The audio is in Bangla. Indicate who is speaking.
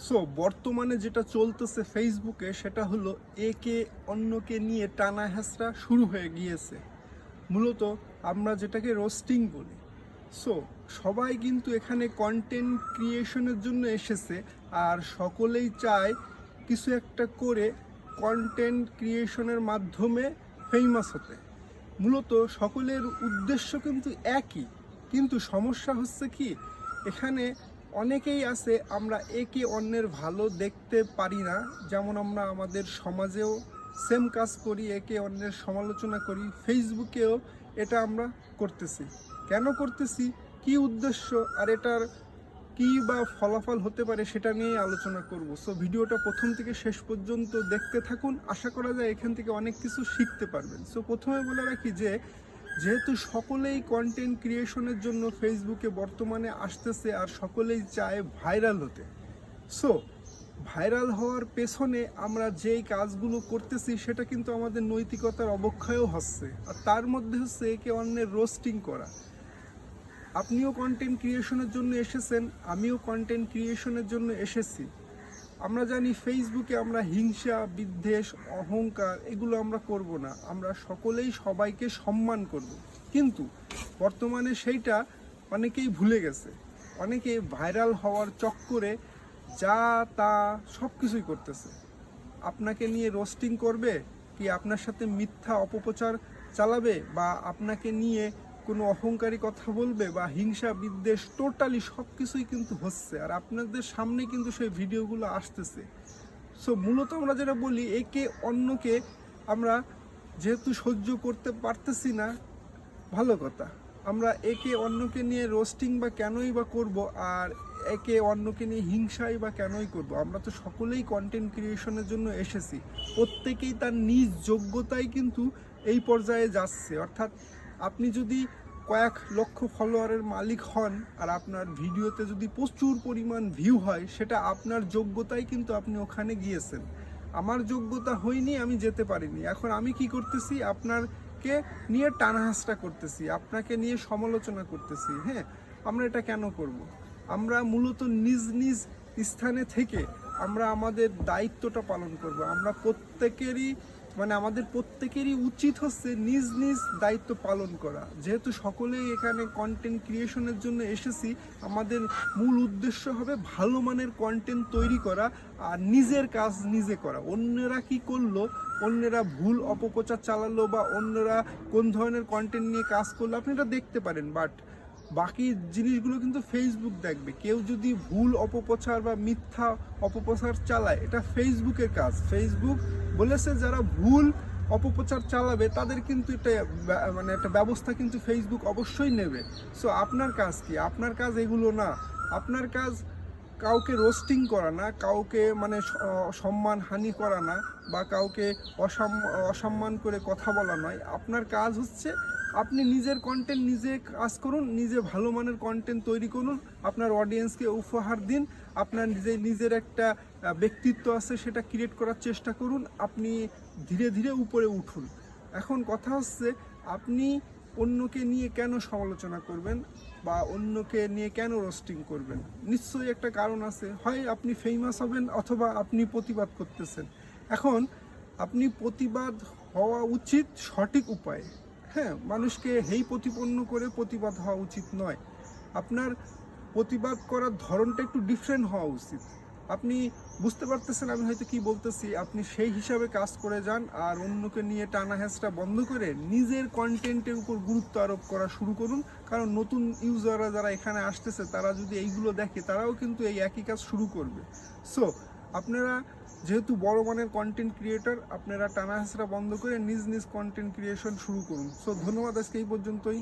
Speaker 1: সো বর্তমানে যেটা চলতেছে ফেসবুকে সেটা হলো একে অন্যকে নিয়ে টানা হেঁচড়া শুরু হয়ে গিয়েছে। মূলত আমরা যেটাকে রোস্টিং বলি। সো সবাই কিন্তু এখানে কন্টেন্ট ক্রিয়েশনের জন্য এসেছে, আর সকলেই চায় কিছু একটা করে কন্টেন্ট ক্রিয়েশনের মাধ্যমে ফেমাস হতে। মূলত সকলের উদ্দেশ্য কিন্তু একই, কিন্তু সমস্যা হচ্ছে কি, এখানে অনেকেই আছে আমরা একে অন্যের ভালো দেখতে পারি না। যেমন আমরা আমাদের সমাজেও সেম কাজ করি, একে অন্যের সমালোচনা করি, ফেসবুকেও এটা আমরা করতেছি। কেন করতেছি, কি উদ্দেশ্য, আর এটার কি বা ফলাফল হতে পারে সেটা নিয়ে আলোচনা করব। সো ভিডিওটা প্রথম থেকে শেষ পর্যন্ত দেখতে থাকুন, আশা করা যায় এখান থেকে অনেক কিছু শিখতে পারবেন। সো প্রথমে বলে রাখি যে যেহেতু সকলেই কন্টেন্ট ক্রিয়েশনের জন্য ফেসবুকে বর্তমানে আসতেছে, আর সকলেই চায় ভাইরাল হতে। সো ভাইরাল হওয়ার পেছনে আমরা যেই কাজগুলো করতেছি সেটা কিন্তু আমাদের নৈতিকতার অবক্ষয়ও হচ্ছে, আর তার মধ্যে হচ্ছে একে অন্যের রোস্টিং করা। আপনিও কন্টেন্ট ক্রিয়েশনের জন্য এসেছেন, আমিও কন্টেন্ট ক্রিয়েশনের জন্য এসেছি। আমরা জানি ফেসবুকে আমরা হিংসা, বিদ্বেষ, অহংকার এগুলো আমরা করব না, আমরা সকলেই সবাইকে সম্মান করব। কিন্তু বর্তমানে সেইটা অনেকেই ভুলে গেছে। অনেকে ভাইরাল হওয়ার চক্করে যা তা সব কিছুই করতেছে। আপনাকে নিয়ে রোস্টিং করবে, কি আপনার সাথে মিথ্যা অপপ্রচার চালাবে, বা আপনাকে নিয়ে কোনো অহংকারী কথা বলবে, বা হিংসা, বিদ্বেষ, টোটালি সব কিছুই কিন্তু হচ্ছে, আর আপনাদের সামনে কিন্তু সেই ভিডিওগুলো আসতেছে। সো মূলত আমরা যেটা বলি, একে অন্যকে আমরা যেহেতু সহ্য করতে পারতেছি না, ভালো কথা, আমরা একে অন্যকে নিয়ে রোস্টিং বা কেনই বা করব, আর একে অন্যকে নিয়ে হিংসাই বা কেনই করব। আমরা তো সকলেই কন্টেন্ট ক্রিয়েশনের জন্য এসেছি, প্রত্যেকেই তার নিজ যোগ্যতায় কিন্তু এই পর্যায়ে যাচ্ছে। অর্থাৎ আপনি যদি কয়েক লক্ষ ফলোয়ারের মালিক হন, আর আপনার ভিডিওতে যদি প্রচুর পরিমাণ ভিউ হয়, সেটা আপনার যোগ্যতায় কিন্তু আপনি ওখানে গিয়েছেন। আমার যোগ্যতা হয়নি, আমি যেতে পারিনি। এখন আমি কি করতেছি, আপনারকে নিয়ে টানাহাসটা করতেছি, আপনাকে নিয়ে সমালোচনা করতেছি। হ্যাঁ, আমরা এটা কেন করব? আমরা মূলত নিজ নিজ স্থানে থেকে আমরা আমাদের দায়িত্বটা পালন করব। আমরা প্রত্যেকেরই আমাদের প্রত্যেকেরই উচিত হচ্ছে নিজ নিজ দায়িত্ব পালন করা। যেহেতু সকলেই এখানে কন্টেন্ট ক্রিয়েশনের জন্য এসেছি, আমাদের মূল উদ্দেশ্য হবে ভালো মানের কন্টেন্ট তৈরি করা, আর নিজের কাজ নিজে করা। অন্যরা কি করলো, অন্যরা ভুল অপপ্রচার চালালো, বা অন্যরা কোন ধরনের কন্টেন্ট নিয়ে কাজ করলো, আপনি এটা দেখতে পারেন, বাট বাকি জিনিসগুলো কিন্তু ফেসবুক দেখবে। কেউ যদি ভুল অপপ্রচার বা মিথ্যা অপপ্রচার চালায়, এটা ফেসবুকের কাজ। ফেসবুক বলেছে যারা ভুল অপপ্রচার চালাবে তাদের কিন্তু এটা একটা ব্যবস্থা কিন্তু ফেসবুক অবশ্যই নেবে। সো আপনার কাজ কি? আপনার কাজ এগুলো না। আপনার কাজ কাউকে রোস্টিং করা না, কাউকে সম্মান হানি করা না, বা কাউকে অসম্মান করে কথা বলা নয়। আপনার কাজ হচ্ছে আপনি নিজের কন্টেন্ট নিজে কাজ করুন, নিজে ভালো মানের কন্টেন্ট তৈরি করুন, আপনার অডিয়েন্সকে উপহার দিন, আপনার নিজের একটা ব্যক্তিত্ব আছে সেটা ক্রিয়েট করার চেষ্টা করুন, আপনি ধীরে ধীরে উপরে উঠুন। এখন কথা হচ্ছে, আপনি অন্যকে নিয়ে কেন সমালোচনা করবেন, বা অন্যকে নিয়ে কেন রোস্টিং করবেন? নিশ্চয়ই একটা কারণ আছে। হয় আপনি ফেমাস হবেন, অথবা আপনি প্রতিবাদ করতেছেন। এখন আপনি প্রতিবাদ হওয়া উচিত সঠিক উপায়ে। হ্যাঁ, মানুষকে হেই প্রতিপন্ন করে প্রতিবাদ হওয়া উচিত নয়। আপনার প্রতিবাদ করার ধরনটা একটু ডিফারেন্ট হওয়া উচিত। আপনি বুঝতে পারতেছেন আমি হয়তো কি বলতেছি, আপনি সেই হিসাবে কাজ করে যান, আর অন্যকে নিয়ে টানা হেঁচড়া বন্ধ করে নিজের কন্টেন্টের উপর গুরুত্ব আরোপ করা শুরু করুন। কারণ নতুন ইউজাররা যারা এখানে আসতেছে, তারা যদি এইগুলো দেখে, তারাও কিন্তু এই একই কাজ শুরু করবে। সো আপনারা যেহেতু বড় মানের কন্টেন্ট ক্রিয়েটর, আপনারা টানা হেঁচড়া বন্ধ করে নিজ নিজ কন্টেন্ট ক্রিয়েশন শুরু করুন। সো ধন্যবাদ, আজকে এই পর্যন্তই।